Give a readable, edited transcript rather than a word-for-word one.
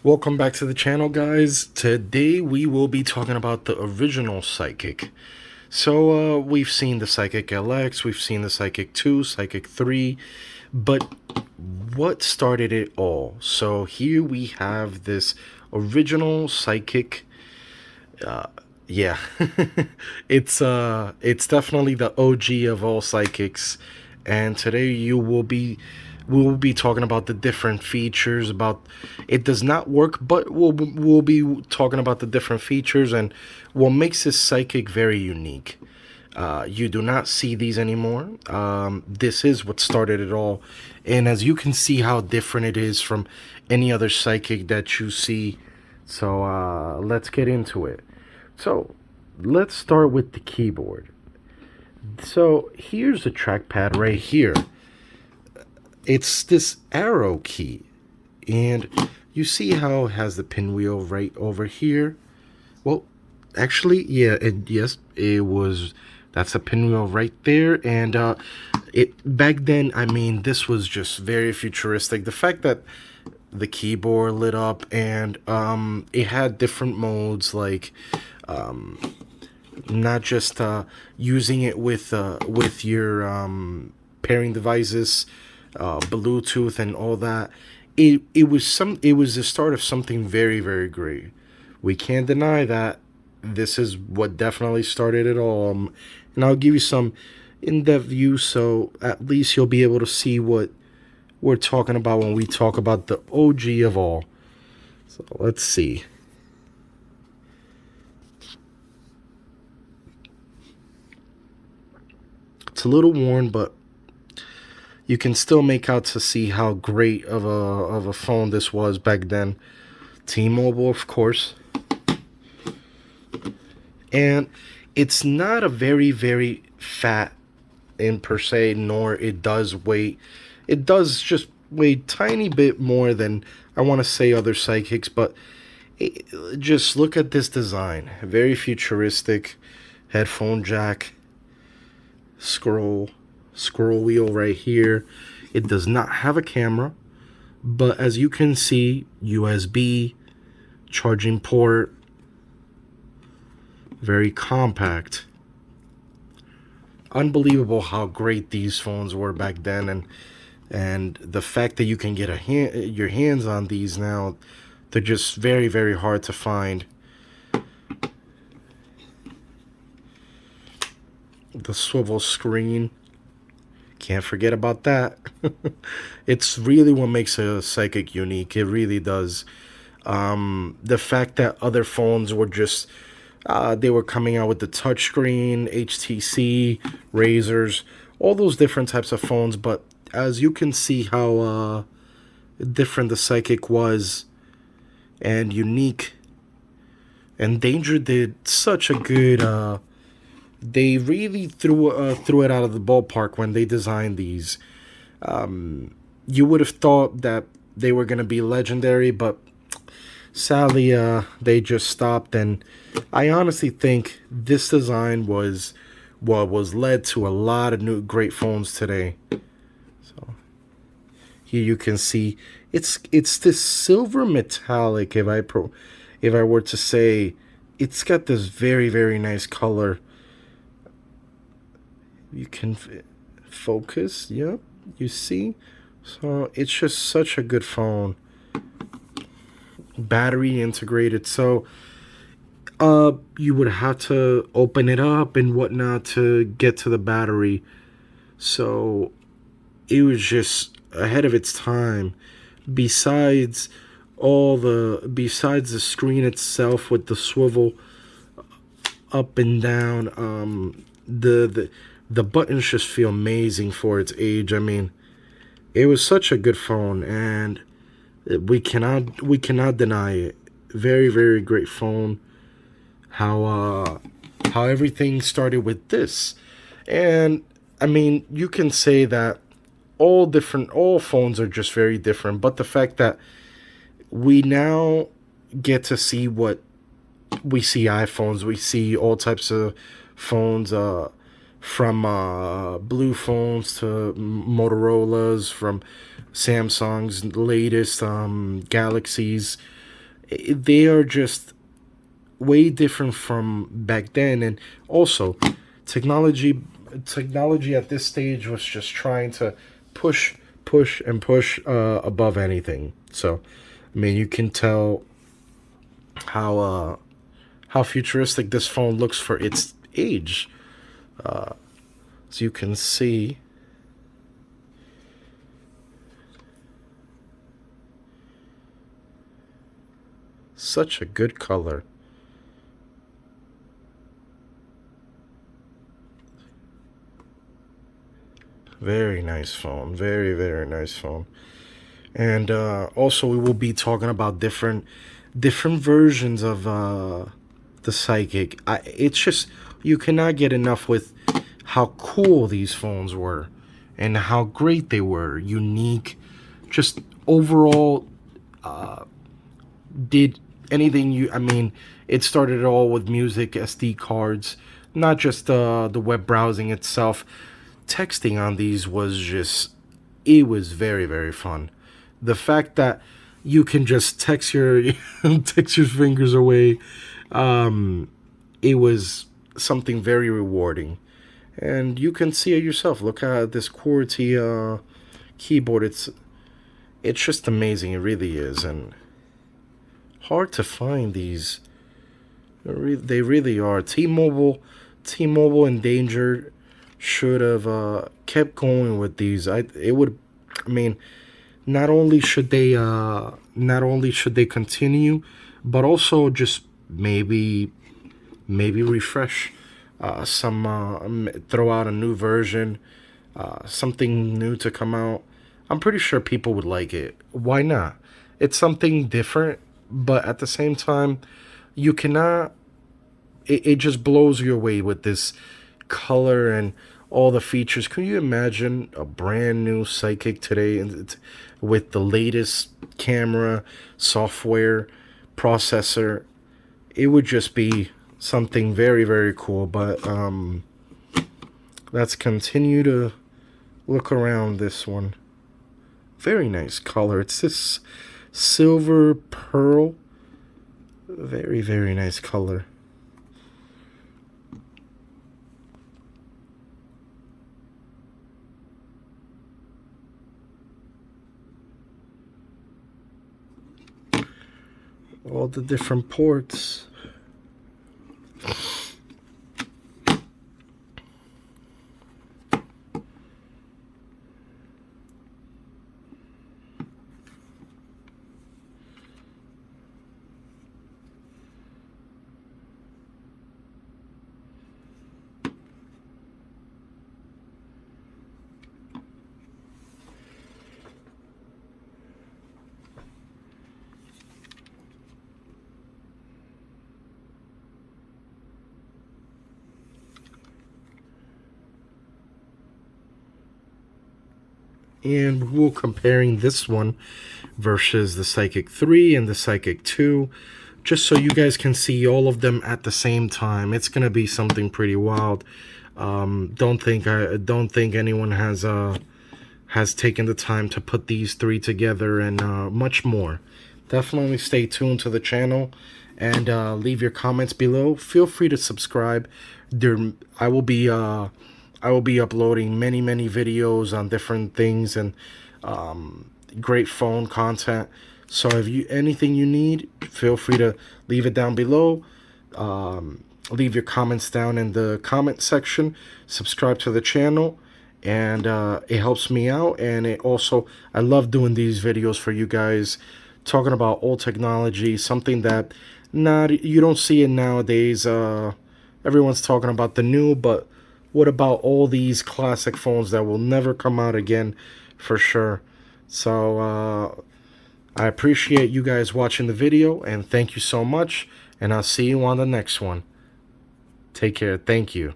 Welcome back to the channel, guys. Today we will be talking about the original SIDEKICK. So we've seen the SIDEKICK LX, we've seen the SIDEKICK 2, SIDEKICK 3, but what started it all? So here we have this original SIDEKICK. Yeah, it's definitely the OG of all sidekicks, and today we will be talking about the different features. About it does not work, but we'll be talking about the different features and what makes this psychic very unique. You do not see these anymore. This is what started it all, and as you can see how different it is from any other psychic that you see. So let's get into it. So let's start with the keyboard. So here's a trackpad right here. It's this arrow key, and you see how it has the pinwheel right over here. Well, actually, yeah, yes, it was. That's a pinwheel right there, and it back then. I mean, this was just very futuristic. The fact that the keyboard lit up and it had different modes, like not just using it with your pairing devices, Bluetooth and all that. It was the start of something very great. We can't deny that this is what definitely started it all. And I'll give you some in-depth view, so at least you'll be able to see what we're talking about when we talk about the OG of all. So let's see. It's a little worn, but you can still make out to see how great of a phone this was back then. T-Mobile, of course. And it's not a very fat in per se, nor it does weight. It does just weigh tiny bit more than I want to say other sidekicks, but just look at this design. Very futuristic. Headphone jack, scroll wheel right here. It does not have a camera, but as you can see, USB, charging port, very compact. Unbelievable how great these phones were back then, and the fact that you can get your hands on these now, they're just very hard to find. The swivel screen, can't forget about that. It's really what makes a psychic unique. It really does. The fact that other phones were just they were coming out with the touchscreen, HTC, Razors, all those different types of phones. But as you can see how different the Psychic was and unique, and Danger did such a good. They really threw it out of the ballpark when they designed these. You would have thought that they were gonna be legendary, but sadly, they just stopped. And I honestly think this design was what was led to a lot of new great phones today. So here you can see it's this silver metallic. If I were to say, it's got this very nice color. You can focus. Yep, you see. So it's just such a good phone. Battery integrated, so you would have to open it up and whatnot to get to the battery. So it was just ahead of its time. Besides besides the screen itself with the swivel up and down, the buttons just feel amazing for its age. I mean, it was such a good phone, and we cannot deny it. Very great phone. How everything started with this, and I mean, you can say that all phones are just very different, but the fact that we now get to see what we see iPhones, we see all types of phones, from blue phones to Motorola's, from Samsung's latest Galaxies. They are just way different from back then. And also, technology technology at this stage was just trying to push, push, and push above anything. So, I mean, you can tell how how futuristic this phone looks for its age. As you can see, such a good color. Very nice phone. Very, very nice phone. And also, we will be talking about different versions of the Psychic. It's just, you cannot get enough with how cool these phones were and how great they were. Unique, just overall, did anything you. I mean, it started all with music, SD cards, not just the web browsing itself. Texting on these was just, it was very, very fun. The fact that you can just text your text your fingers away, it was something very rewarding. And you can see it yourself. Look at this QWERTY keyboard. It's just amazing. It really is. And hard to find these. They really are. T-Mobile endangered, should have kept going with these. It would. I mean, not only should they continue, but also just maybe refresh some, throw out a new version, something new to come out. I'm pretty sure people would like it. Why not? It's something different, but at the same time, you cannot. It just blows you away with this color and all the features. Can you imagine a brand new Psychic today, and with the latest camera, software, processor? It would just be something very, very cool. But let's continue to look around this one. Very nice color. It's this silver pearl. Very, very nice color. All the different ports. And we're comparing this one versus the Psychic 3 and the Psychic 2, just so you guys can see all of them at the same time. It's gonna be something pretty wild. Don't think anyone has taken the time to put these three together, and much more. Definitely stay tuned to the channel, and leave your comments below. Feel free to subscribe. There, I will be uploading many videos on different things, and great phone content. So if you anything you need, feel free to leave it down below. Leave your comments down in the comment section. Subscribe to the channel, and it helps me out. And it also, I love doing these videos for you guys, talking about old technology, something that not you don't see it nowadays. Everyone's talking about the new, but what about all these classic phones that will never come out again, for sure? So I appreciate you guys watching the video, and thank you so much, and I'll see you on the next one. Take care. Thank you.